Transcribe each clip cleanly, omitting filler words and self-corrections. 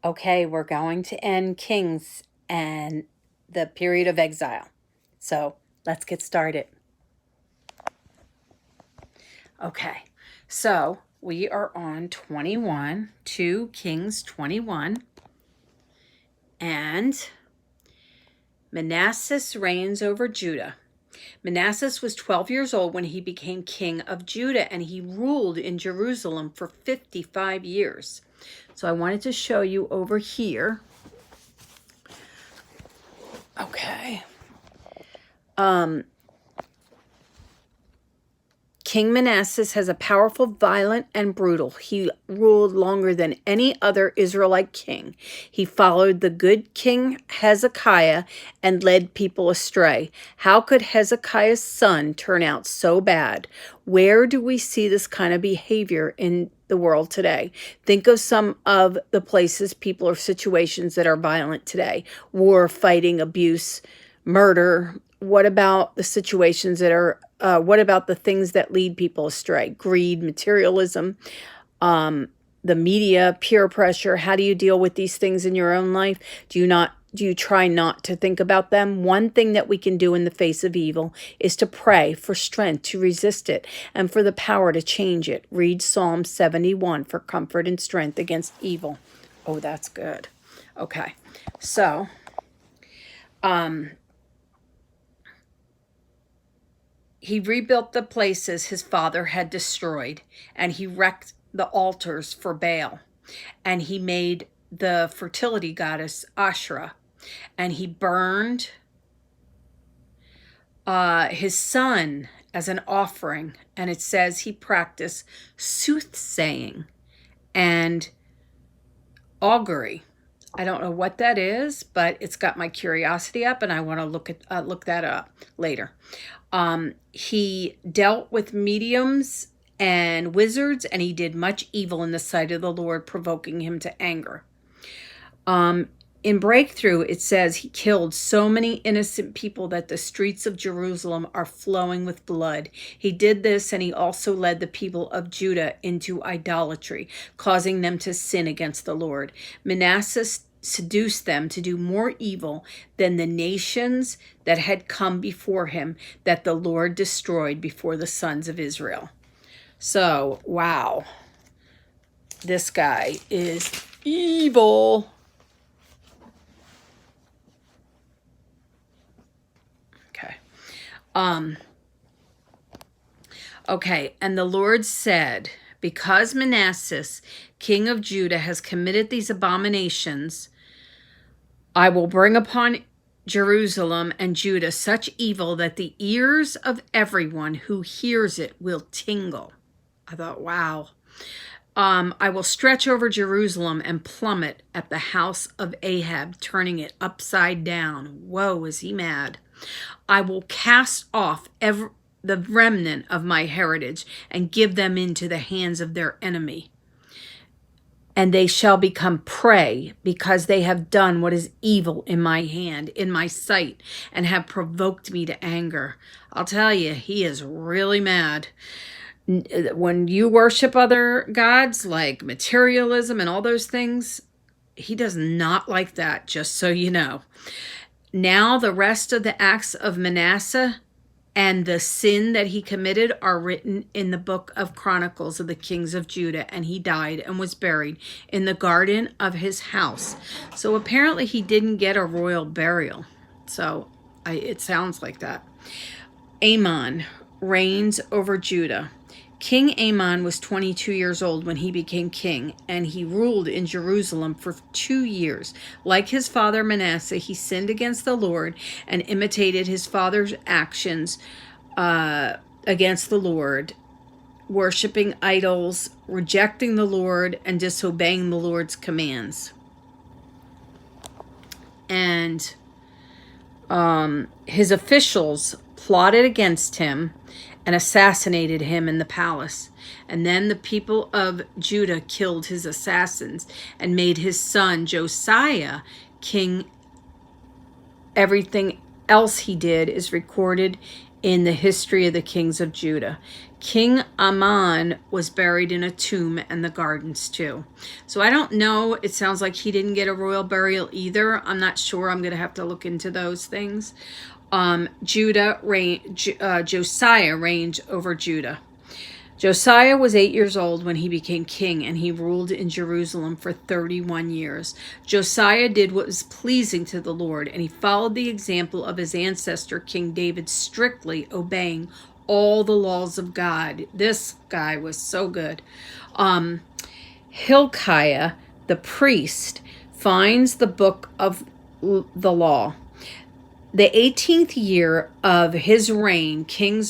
Okay, we're going to end Kings and the period of exile. So let's get started. Okay, so we are on 2 Kings 21. And Manasseh reigns over Judah. Manasseh was 12 years old when he became king of Judah, and he ruled in Jerusalem for 55 years. So I wanted to show you over here. Okay. King Manasseh has a powerful, violent, and brutal. He ruled longer than any other Israelite king. He followed the good King Hezekiah and led people astray. How could Hezekiah's son turn out so bad? Where do we see this kind of behavior in the world today? Think of some of the places, people, or situations that are violent today. War, fighting, abuse, murder. What about the situations that are what about the things that lead people astray? Greed, materialism, the media, peer pressure. How do you deal with these things in your own life? Do you try not to think about them? One thing that we can do in the face of evil is to pray for strength to resist it and for the power to change it. Read Psalm 71 for comfort and strength against evil. Oh, that's good. Okay. So, he rebuilt the places his father had destroyed, and he wrecked the altars for Baal, and he made the fertility goddess Asherah, and he burned his son as an offering, and it says he practiced soothsaying and augury. I don't know what that is, but it's got my curiosity up, and I want to look that up later. He dealt with mediums and wizards, and he did much evil in the sight of the Lord, provoking him to anger. In Breakthrough, it says he killed so many innocent people that the streets of Jerusalem are flowing with blood. He did this, and he also led the people of Judah into idolatry, causing them to sin against the Lord. Manasseh seduced them to do more evil than the nations that had come before him, that the Lord destroyed before the sons of Israel. So, wow. This guy is evil. Okay, and the Lord said, because Manasseh, king of Judah, has committed these abominations, I will bring upon Jerusalem and Judah such evil that the ears of everyone who hears it will tingle. I thought, wow. I will stretch over Jerusalem and plummet at the house of Ahab, turning it upside down. Whoa, is he mad? I will cast off the remnant of my heritage and give them into the hands of their enemy. And they shall become prey because they have done what is evil in my hand, in my sight, and have provoked me to anger. I'll tell you, he is really mad. When you worship other gods like materialism and all those things, he does not like that, just so you know. Now the rest of the acts of Manasseh and the sin that he committed are written in the book of Chronicles of the kings of Judah, and he died and was buried in the garden of his house. So apparently he didn't get a royal burial. So it sounds like that. Amon reigns over Judah. King Amon was 22 years old when he became king, and he ruled in Jerusalem for 2 years. Like his father Manasseh, he sinned against the Lord and imitated his father's actions against the Lord, worshiping idols, rejecting the Lord, and disobeying the Lord's commands. And his officials plotted against him and assassinated him in the palace. And then the people of Judah killed his assassins and made his son Josiah king. Everything else he did is recorded in the history of the kings of Judah. King Amon was buried in a tomb and the gardens too. So I don't know. It sounds like he didn't get a royal burial either. I'm not sure. I'm going to have to look into those things. Josiah reigned over Judah. Josiah was 8 years old when he became king, and he ruled in Jerusalem for 31 years. Josiah did what was pleasing to the Lord, and he followed the example of his ancestor, King David, strictly obeying all the laws of God. This guy was so good. Hilkiah, the priest, finds the book of the law. The 18th year of his reign, King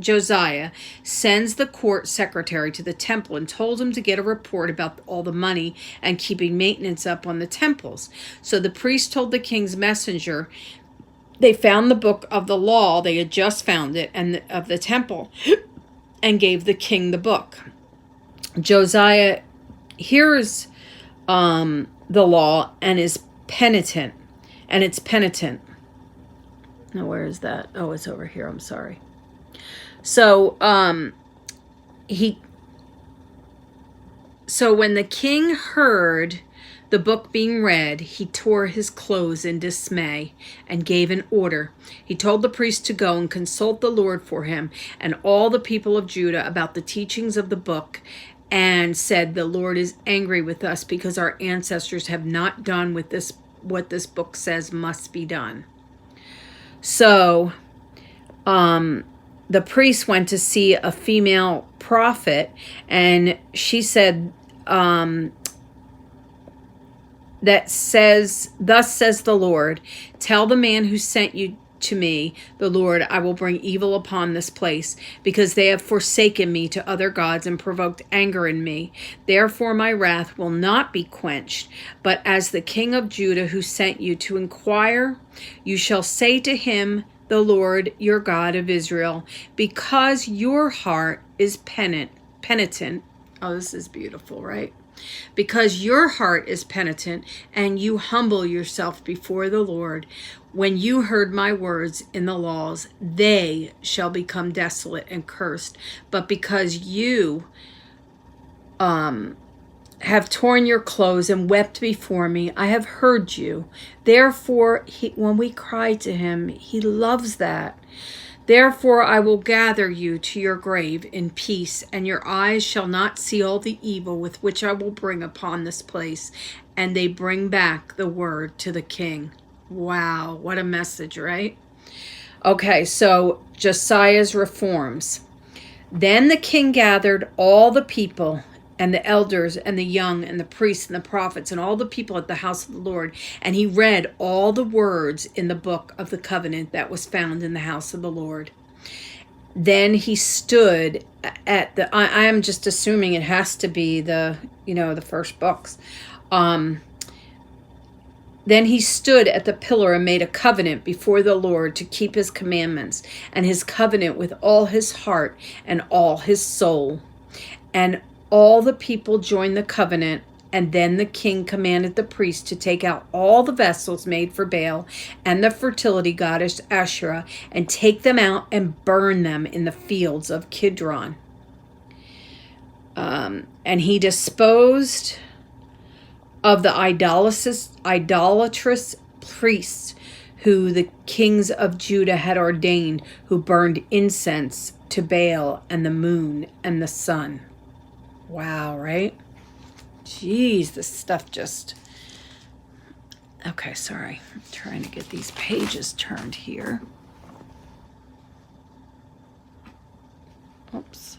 Josiah sends the court secretary to the temple and told him to get a report about all the money and keeping maintenance up on the temples. So the priest told the king's messenger they found the book of the law, they had just found it, and of the temple, and gave the king the book. Josiah hears the law and is penitent, and it's penitent. Now, where is that? Oh, it's over here. I'm sorry. So when the king heard the book being read, he tore his clothes in dismay and gave an order. He told the priest to go and consult the Lord for him and all the people of Judah about the teachings of the book, and said, "The Lord is angry with us because our ancestors have not done with this what this book says must be done." So the priest went to see a female prophet, and she said, "Thus says the Lord, tell the man who sent you to me, the Lord, I will bring evil upon this place, because they have forsaken me to other gods and provoked anger in me. Therefore my wrath will not be quenched. But as the king of Judah who sent you to inquire, you shall say to him, the Lord your God of Israel, because your heart is penitent." Oh, this is beautiful, right? "Because your heart is penitent, and you humble yourself before the Lord, when you heard my words in the laws, they shall become desolate and cursed. But because you have torn your clothes and wept before me, I have heard you." Therefore, when we cry to him, he loves that. "Therefore I will gather you to your grave in peace, and your eyes shall not see all the evil with which I will bring upon this place." And they bring back the word to the king. Wow, what a message, right? Okay, so Josiah's reforms. Then the king gathered all the people and the elders and the young and the priests and the prophets and all the people at the house of the Lord, and he read all the words in the book of the covenant that was found in the house of the Lord. Then he stood at the, I am just assuming it has to be the first books. Then he stood at the pillar and made a covenant before the Lord to keep his commandments and his covenant with all his heart and all his soul. And all the people joined the covenant, and then the king commanded the priest to take out all the vessels made for Baal and the fertility goddess Asherah, and take them out and burn them in the fields of Kidron. And he disposed of the idolatrous priests who the kings of Judah had ordained, who burned incense to Baal and the moon and the sun. Wow, right? Jeez, this stuff just... Okay, sorry. I'm trying to get these pages turned here. Oops.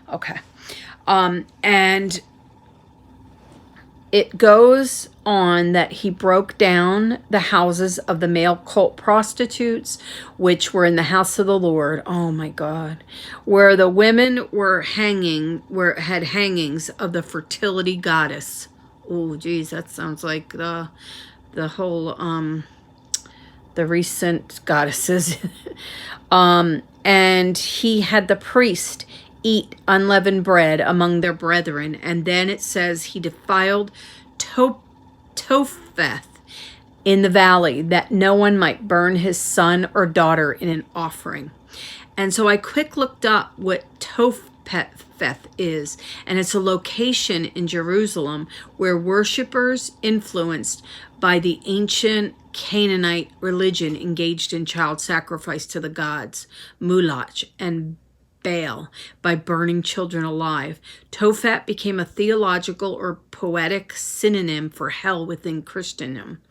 Okay. And it goes on that he broke down the houses of the male cult prostitutes, which were in the house of the Lord. Oh my God. Where the women were had hangings of the fertility goddess. Oh, geez, that sounds like the whole, the recent goddesses. And he had the priest eat unleavened bread among their brethren. And then it says he defiled Topheth in the valley, that no one might burn his son or daughter in an offering. And so I quick looked up what Topheth is, and it's a location in Jerusalem where worshipers influenced by the ancient Canaanite religion engaged in child sacrifice to the gods, Moloch and Baal, by burning children alive. Tophet became a theological or poetic synonym for hell within Christendom.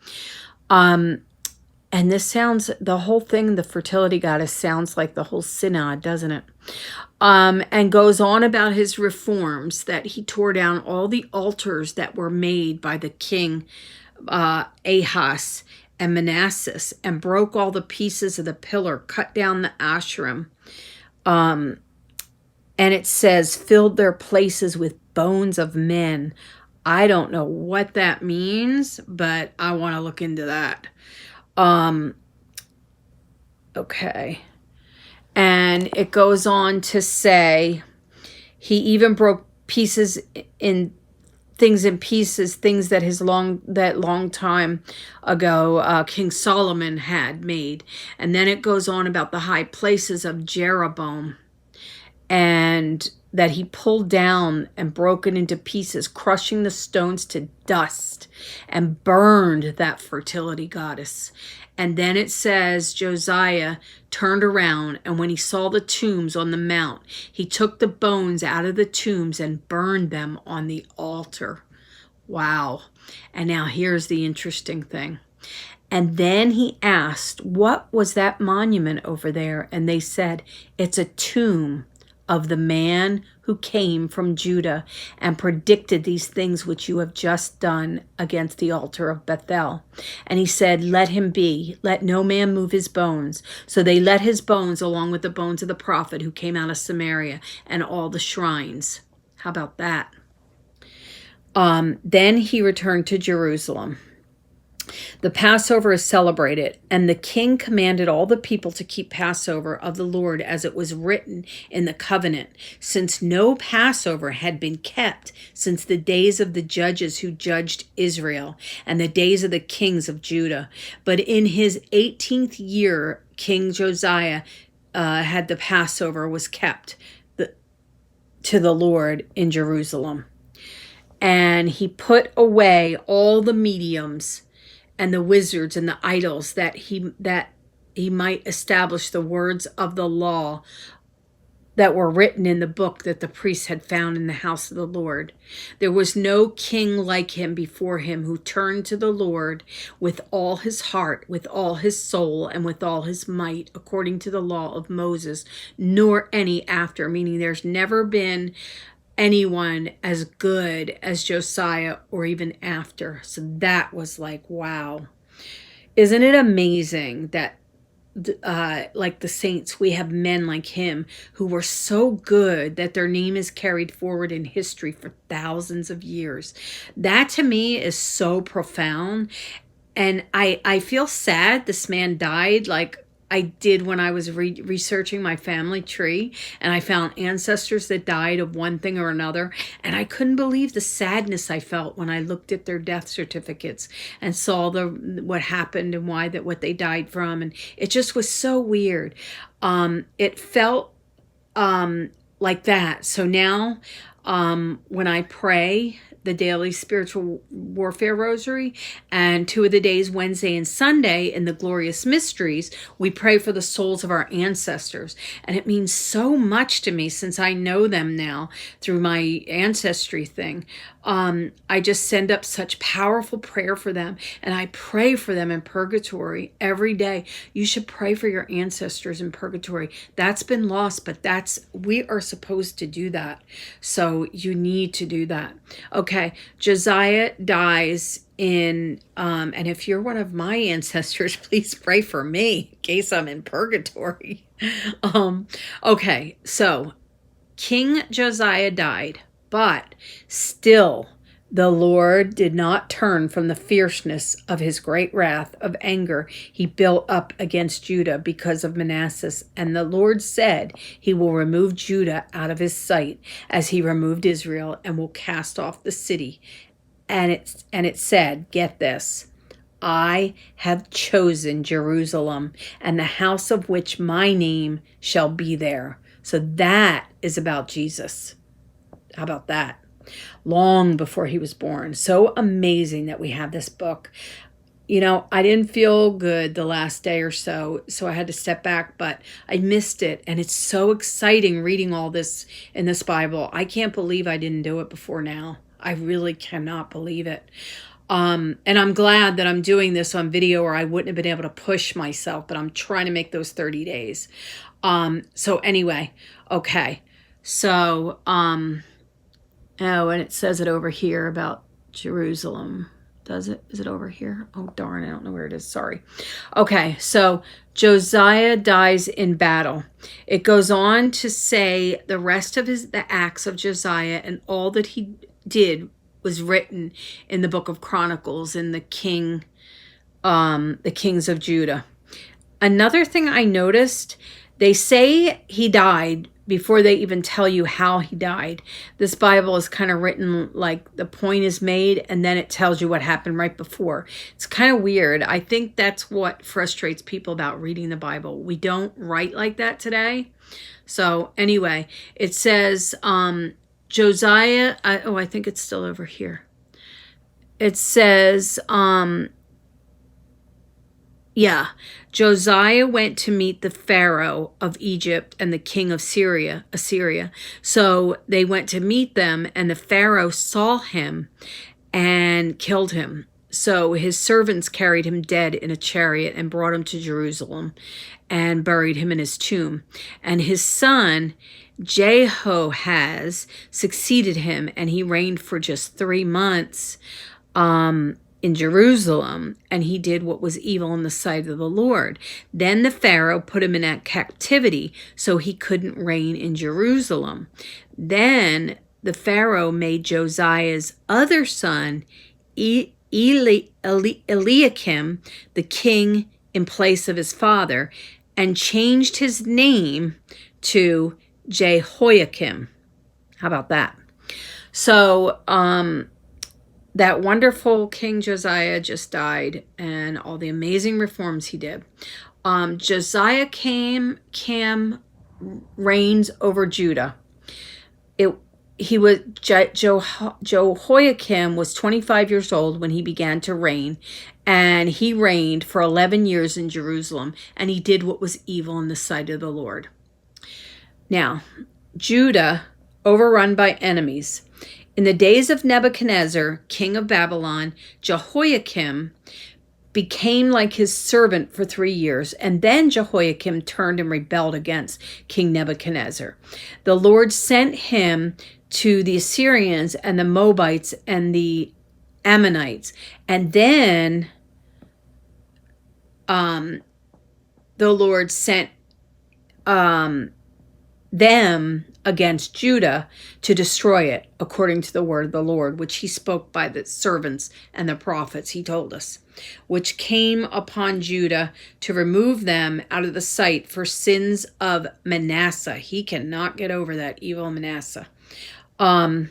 And this sounds, the whole thing, the fertility goddess, sounds like the whole synod, doesn't it? And goes on about his reforms, that he tore down all the altars that were made by the king Ahaz and Manasseh, and broke all the pieces of the pillar, cut down the Asherim. And it says, filled their places with bones of men. I don't know what that means, but I want to look into that. Okay. And it goes on to say, he even broke pieces in pieces, things that long time ago King Solomon had made. And then it goes on about the high places of Jeroboam, and that he pulled down and broken into pieces, crushing the stones to dust, and burned that fertility goddess. And then it says Josiah turned around, and when he saw the tombs on the mount, he took the bones out of the tombs and burned them on the altar. Wow. And now here's the interesting thing. And then he asked, what was that monument over there? And they said, it's a tomb of the man who came from Judah and predicted these things which you have just done against the altar of Bethel. And he said, let him be, let no man move his bones. So they let his bones along with the bones of the prophet who came out of Samaria and all the shrines. How about that? Then he returned to Jerusalem. The Passover is celebrated, and the king commanded all the people to keep Passover of the Lord as it was written in the covenant, since no Passover had been kept since the days of the judges who judged Israel and the days of the kings of Judah. But in his 18th year, King Josiah had the Passover was kept to the Lord in Jerusalem. And he put away all the mediums and the wizards and the idols, that he might establish the words of the law that were written in the book that the priests had found in the house of the Lord. There was no king like him before him, who turned to the Lord with all his heart, with all his soul, and with all his might, according to the law of Moses, nor any after, meaning there's never been anyone as good as Josiah or even after. So that was like, wow. Isn't it amazing that like the saints, we have men like him who were so good that their name is carried forward in history for thousands of years? That to me is so profound. And I feel sad this man died, like I did when I was researching my family tree, and I found ancestors that died of one thing or another, and I couldn't believe the sadness I felt when I looked at their death certificates and saw what happened and what they died from, and it just was so weird. It felt like that. So now when I pray the daily spiritual warfare rosary, and 2 of the days, Wednesday and Sunday, in the glorious mysteries, we pray for the souls of our ancestors. And it means so much to me, since I know them now through my ancestry thing. I just send up such powerful prayer for them, and I pray for them in purgatory every day. You should pray for your ancestors in purgatory. That's been lost, but we are supposed to do that. So you need to do that. Okay, Josiah dies in, and if you're one of my ancestors, please pray for me in case I'm in purgatory. Okay, so King Josiah died, but still the Lord did not turn from the fierceness of his great wrath of anger he built up against Judah because of Manasseh. And the Lord said he will remove Judah out of his sight as he removed Israel, and will cast off the city. And it said, get this, I have chosen Jerusalem, and the house of which my name shall be there. So that is about Jesus. How about that? Long before he was born. So amazing that we have this book. You know, I didn't feel good the last day or so, so I had to step back, but I missed it. And it's so exciting reading all this in this Bible. I can't believe I didn't do it before now. I really cannot believe it. And I'm glad that I'm doing this on video, or I wouldn't have been able to push myself, but I'm trying to make those 30 days. So anyway, okay. So, oh, and it says it over here about Jerusalem. Does it? Is it over here? Oh, darn. I don't know where it is. Sorry. Okay. So Josiah dies in battle. It goes on to say the rest of the acts of Josiah and all that he did was written in the book of Chronicles in the kings of Judah. Another thing I noticed, they say he died before they even tell you how he died. This Bible is kind of written like the point is made and then it tells you what happened right before. It's kind of weird. I think that's what frustrates people about reading the Bible. We don't write like that today. So anyway, it says Josiah, I think it's still over here. It says, Josiah went to meet the Pharaoh of Egypt and the king of Assyria. So they went to meet them, and the Pharaoh saw him and killed him. So his servants carried him dead in a chariot and brought him to Jerusalem and buried him in his tomb. And his son Jehoahaz succeeded him, and he reigned for just 3 months in Jerusalem, and he did what was evil in the sight of the Lord. Then the Pharaoh put him in a captivity, so he couldn't reign in Jerusalem. Then the Pharaoh made Josiah's other son, Eliakim, the king in place of his father, and changed his name to Jehoiakim. How about that? So, that wonderful King Josiah just died, and all the amazing reforms he did. Josiah reigns over Judah. Jehoiakim was 25 years old when he began to reign, and he reigned for 11 years in Jerusalem, and he did what was evil in the sight of the Lord. Now, Judah overrun by enemies. In the days of Nebuchadnezzar, king of Babylon, Jehoiakim became like his servant for 3 years, and then Jehoiakim turned and rebelled against King Nebuchadnezzar. The Lord sent him to the Assyrians and the Moabites and the Ammonites, and then the Lord sent them against Judah to destroy it, according to the word of the Lord, which he spoke by the servants and the prophets, he told us, which came upon Judah to remove them out of the sight for sins of Manasseh. He cannot get over that evil Manasseh. Hold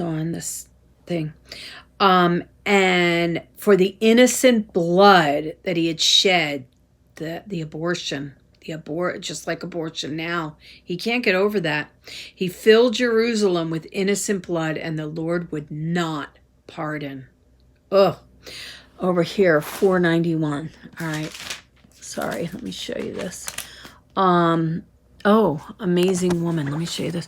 on, this thing. And for the innocent blood that he had shed, the abortion, just like abortion now. He can't get over that. He filled Jerusalem with innocent blood, and the Lord would not pardon. Over here, 491. All right. Sorry, let me show you this. Amazing woman. Let me show you this.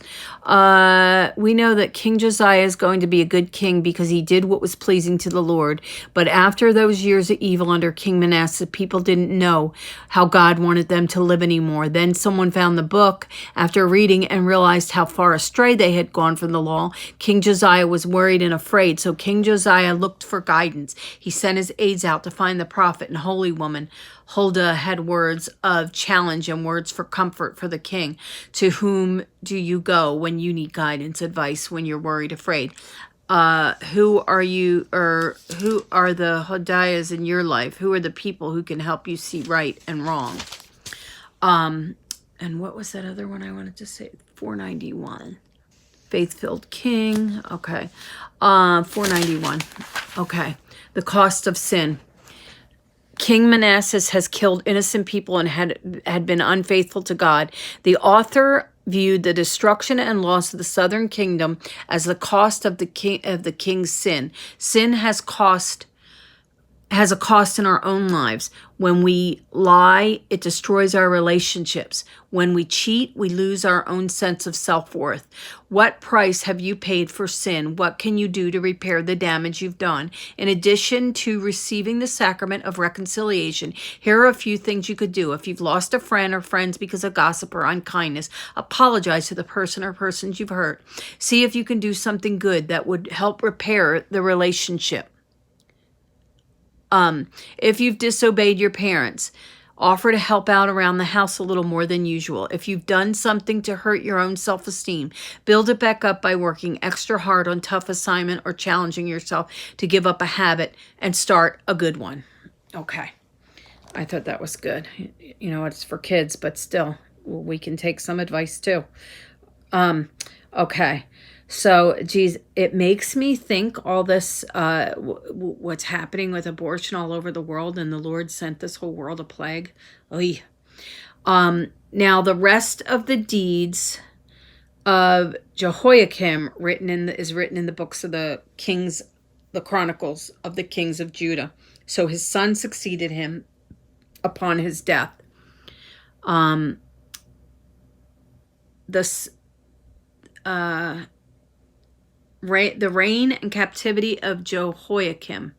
We know that King Josiah is going to be a good king because he did what was pleasing to the Lord. But after those years of evil under King Manasseh, people didn't know how God wanted them to live anymore. Then someone found the book after reading and realized how far astray they had gone from the law. King Josiah was worried and afraid. So King Josiah looked for guidance. He sent his aides out to find the prophet and holy woman. Huldah had words of challenge and words for comfort for the king. To whom do you go when you need guidance, advice, when you're worried, afraid? Who are you, or who are the Hodiahs in your life? Who are the people who can help you see right and wrong? And what was that other one I wanted to say? 491. Faith-filled king. Okay. 491. Okay. The cost of sin. King Manasseh has killed innocent people and had been unfaithful to God. The author viewed the destruction and loss of the southern kingdom as the cost of the king's sin. Sin has a cost in our own lives. When we lie, it destroys our relationships. When we cheat, we lose our own sense of self-worth. What price have you paid for sin? What can you do to repair the damage you've done? In addition to receiving the sacrament of reconciliation, here are a few things you could do. If you've lost a friend or friends because of gossip or unkindness, apologize to the person or persons you've hurt. See if you can do something good that would help repair the relationship. If you've disobeyed your parents, offer to help out around the house a little more than usual. If you've done something to hurt your own self-esteem, build it back up by working extra hard on tough assignment or challenging yourself to give up a habit and start a good one. Okay. I thought that was good. You know, it's for kids, but still, we can take some advice too. Okay. So, geez, it makes me think all this, what's happening with abortion all over the world, and the Lord sent this whole world a plague. Oy. Now, the rest of the deeds of Jehoiakim is written in the books of the kings, the chronicles of the kings of Judah. So his son succeeded him upon his death. The reign and captivity of Jehoiakim.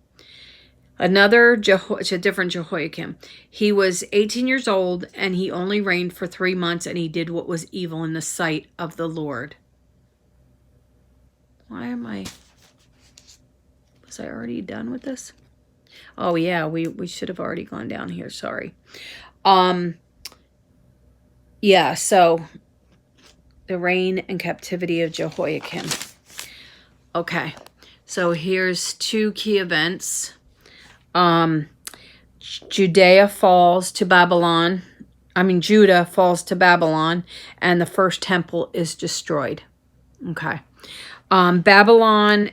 It's a different Jehoiakim. He was 18 years old, and he only reigned for 3 months, and he did what was evil in the sight of the Lord. Was I already done with this? Oh, yeah, we should have already gone down here. Sorry. Yeah, so the reign and captivity of Jehoiakim. Okay, so here's 2 key events. Judah falls to Babylon, and the first temple is destroyed. Okay. Babylon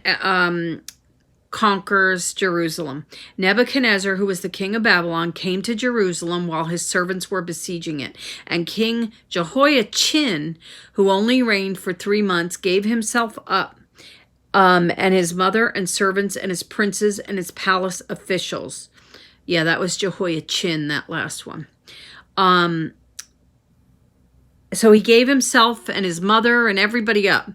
conquers Jerusalem. Nebuchadnezzar, who was the king of Babylon, came to Jerusalem while his servants were besieging it. And King Jehoiachin, who only reigned for 3 months, gave himself up, and his mother and servants and his princes and his palace officials. Yeah, that was Jehoiachin, that last one. So he gave himself and his mother and everybody up.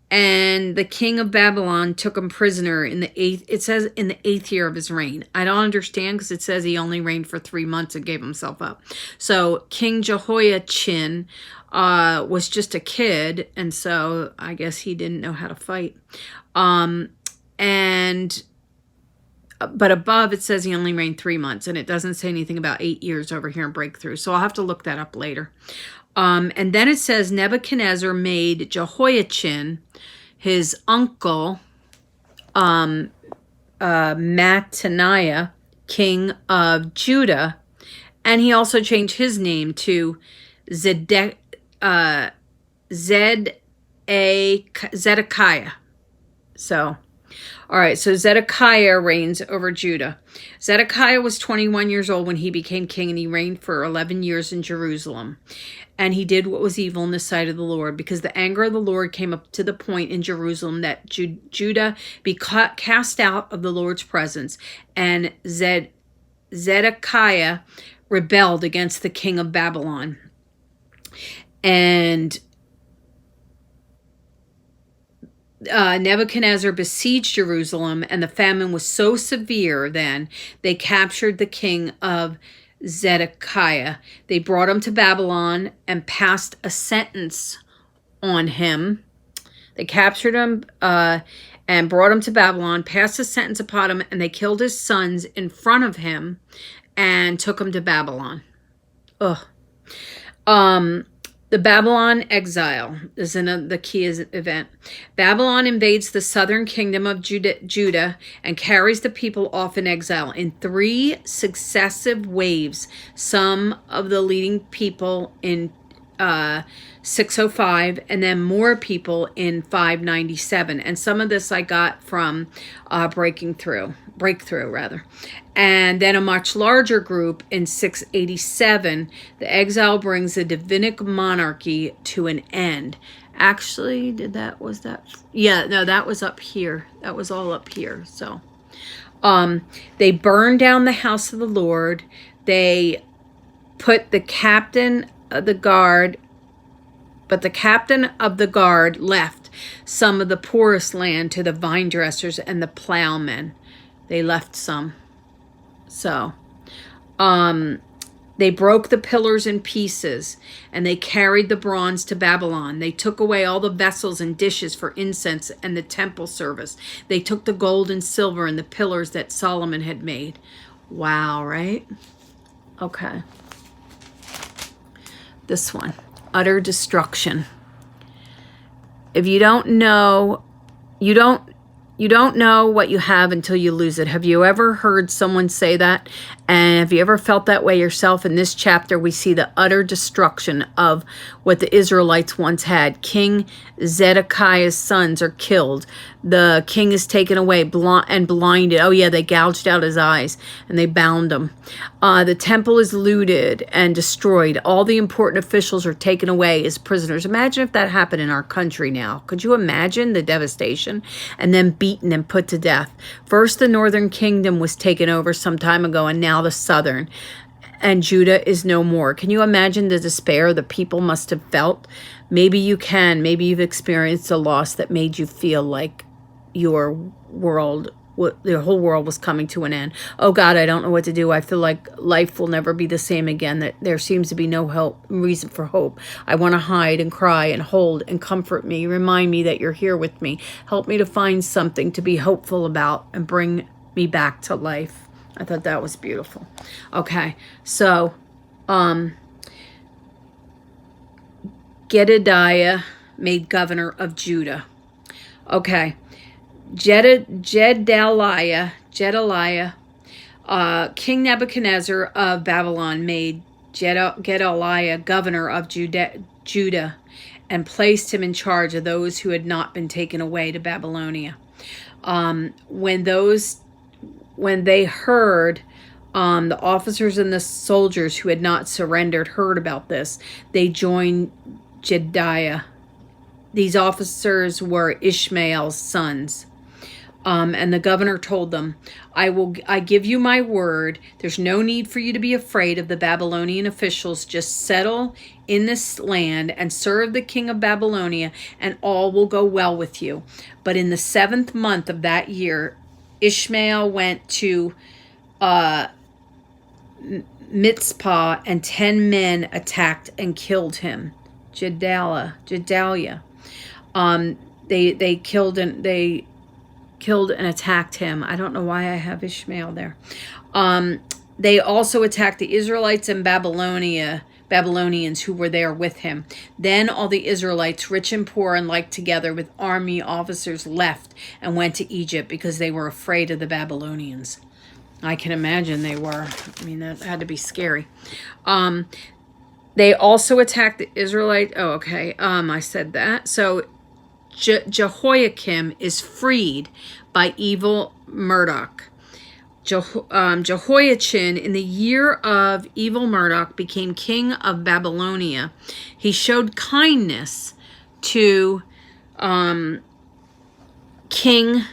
And the king of Babylon took him prisoner in the 8th year of his reign. I don't understand, because it says he only reigned for 3 months and gave himself up. So King Jehoiachin was just a kid, and so I guess he didn't know how to fight. But above it says he only reigned 3 months, and it doesn't say anything about 8 years over here in Breakthrough. So I'll have to look that up later. And then it says Nebuchadnezzar made Jehoiachin, his uncle, Mattaniah, king of Judah, and he also changed his name to Zedekiah. So, all right, so Zedekiah reigns over Judah. Zedekiah was 21 years old when he became king, and he reigned for 11 years in Jerusalem. And he did what was evil in the sight of the Lord, because the anger of the Lord came up to the point in Jerusalem that Judah be cast out of the Lord's presence. And Zedekiah rebelled against the king of Babylon. And Nebuchadnezzar besieged Jerusalem, and the famine was so severe then they captured the king of Zedekiah. They brought him to Babylon and passed a sentence on him. They captured him and brought him to Babylon, passed a sentence upon him, and they killed his sons in front of him and took him to Babylon. Ugh. The Babylon exile is the key event. Babylon invades the southern kingdom of Judah and carries the people off in exile in 3 successive waves. Some of the leading people in 605, and then more people in 597. And some of this I got from Breakthrough rather. And then a much larger group in 687. The exile brings the Davidic monarchy to an end. Actually, was that? Yeah, no, that was up here. That was all up here. So, they burned down the house of the Lord. They put the captain of the guard, but the captain of the guard left some of the poorest land to the vine dressers and the plowmen. They left some. So, they broke the pillars in pieces, and they carried the bronze to Babylon. They took away all the vessels and dishes for incense and the temple service. They took the gold and silver and the pillars that Solomon had made. Wow, right? Okay. This one, utter destruction. If you don't know, you don't know what you have until you lose it. Have you ever heard someone say that? And have you ever felt that way yourself? In this chapter, we see the utter destruction of what the Israelites once had. King Zedekiah's sons are killed. The king is taken away and blinded. Oh yeah, they gouged out his eyes and they bound him. The temple is looted and destroyed. All the important officials are taken away as prisoners. Imagine if that happened in our country now. Could you imagine the devastation? And then beaten and put to death. First, the northern kingdom was taken over some time ago, and now the southern. And Judah is no more. Can you imagine the despair the people must have felt? Maybe you can. Maybe you've experienced a loss that made you feel like your whole world was coming to an end. Oh God, I don't know what to do. I feel like life will never be the same again, that there seems to be no reason for hope. I want to hide and cry and hold and comfort me. Remind me that you're here with me. Help me to find something to be hopeful about and bring me back to life. I thought that was beautiful. Okay, so Gedaliah made governor of Judah. Okay, Gedaliah, King Nebuchadnezzar of Babylon made Gedaliah governor of Judah and placed him in charge of those who had not been taken away to Babylonia. When they heard, the officers and the soldiers who had not surrendered heard about this, they joined Gedaliah. These officers were Ishmael's sons. And the governor told them, I give you my word. There's no need for you to be afraid of the Babylonian officials. Just settle in this land and serve the king of Babylonia, and all will go well with you. But in the 7th month of that year, Ishmael went to Mizpah, and 10 men attacked and killed him. Gedaliah. They killed and attacked him. I don't know why I have Ishmael there. They also attacked the Israelites and Babylonians who were there with him. Then all the Israelites, rich and poor and like together with army officers, left and went to Egypt because they were afraid of the Babylonians. I can imagine they were. I mean, that had to be scary. They also attacked the Israelite. Oh, okay. I said that. So Jehoiakim is freed by evil Marduk. Jehoiachin, in the year of evil Marduk, became king of Babylonia. He showed kindness to King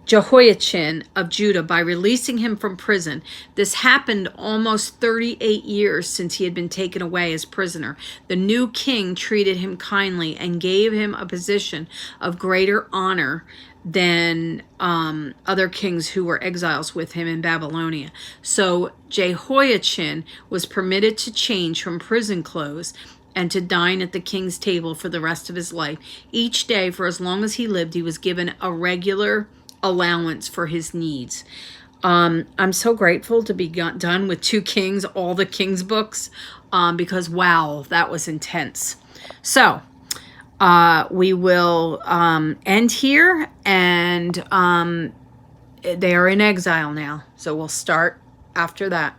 Jehoiachin of Judah by releasing him from prison. This happened almost 38 years since he had been taken away as prisoner. The new king treated him kindly and gave him a position of greater honor than other kings who were exiles with him in Babylonia. So Jehoiachin was permitted to change from prison clothes and to dine at the king's table for the rest of his life. Each day, for as long as he lived, he was given a regular allowance for his needs. I'm so grateful to be done with 2 Kings, all the Kings books, because wow, that was intense. So we will end here, and they are in exile now. So we'll start after that.